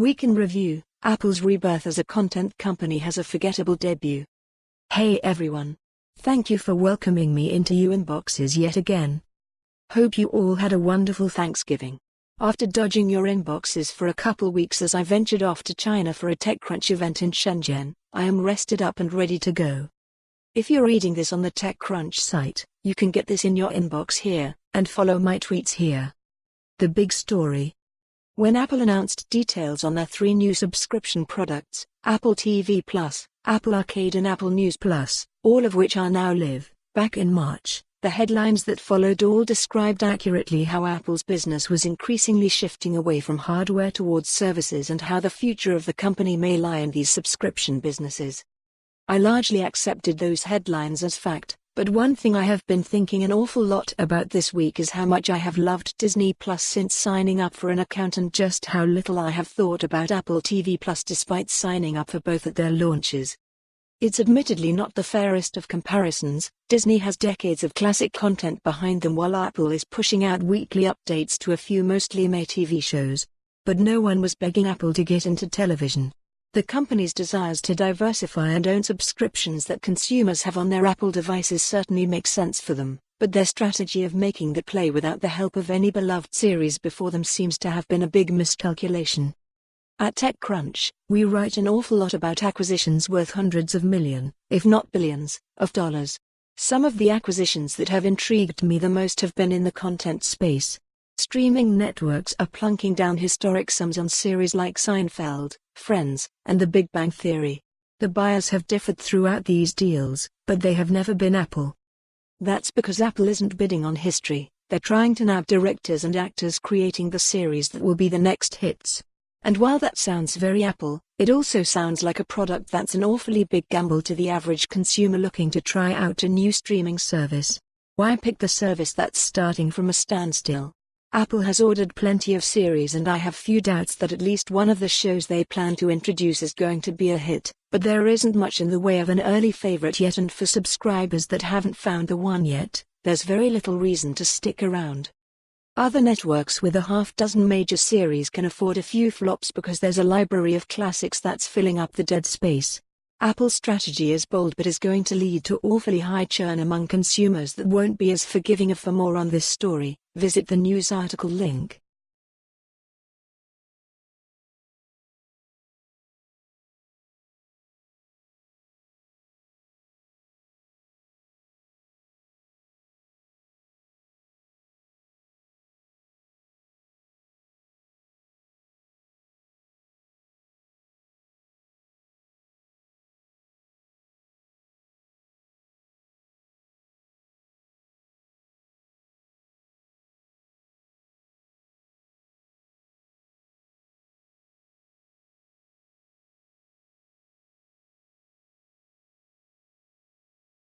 Week in Review: Apple's rebirth as a content company has a forgettable debut. Hey everyone. Thank you for welcoming me into your inboxes yet again. Hope you all had a wonderful Thanksgiving. After dodging your inboxes for a couple weeks as I ventured off to China for a TechCrunch event in Shenzhen, I am rested up and ready to go. If you're reading this on the TechCrunch site, you can get this in your inbox here, and follow my tweets here. The big story. When Apple announced details on their 3 new subscription products, Apple TV Plus, Apple Arcade and Apple News Plus, all of which are now live, back in March, the headlines that followed all described accurately how Apple's business was increasingly shifting away from hardware towards services and how the future of the company may lie in these subscription businesses. I largely accepted those headlines as fact, but one thing I have been thinking an awful lot about this week is how much I have loved Disney Plus since signing up for an account and just how little I have thought about Apple TV Plus despite signing up for both at their launches. It's admittedly not the fairest of comparisons. Disney has decades of classic content behind them while Apple is pushing out weekly updates to a few mostly made TV shows. But no one was begging Apple to get into television. The company's desires to diversify and own subscriptions that consumers have on their Apple devices certainly makes sense for them, but their strategy of making that play without the help of any beloved series before them seems to have been a big miscalculation. At TechCrunch, we write an awful lot about acquisitions worth hundreds of millions, if not billions, of dollars. Some of the acquisitions that have intrigued me the most have been in the content space. Streaming networks are plunking down historic sums on series like Seinfeld, Friends, and The Big Bang Theory. The buyers have differed throughout these deals, but they have never been Apple. That's because Apple isn't bidding on history, they're trying to nab directors and actors creating the series that will be the next hits. And while that sounds very Apple, it also sounds like a product that's an awfully big gamble to the average consumer looking to try out a new streaming service. Why pick the service that's starting from a standstill? Apple has ordered plenty of series and I have few doubts that at least one of the shows they plan to introduce is going to be a hit, but there isn't much in the way of an early favorite yet, and for subscribers that haven't found the one yet, there's very little reason to stick around. Other networks with a half-dozen major series can afford a few flops because there's a library of classics that's filling up the dead space. Apple's strategy is bold but is going to lead to awfully high churn among consumers that won't be as forgiving of. For more on this story, visit the news article link.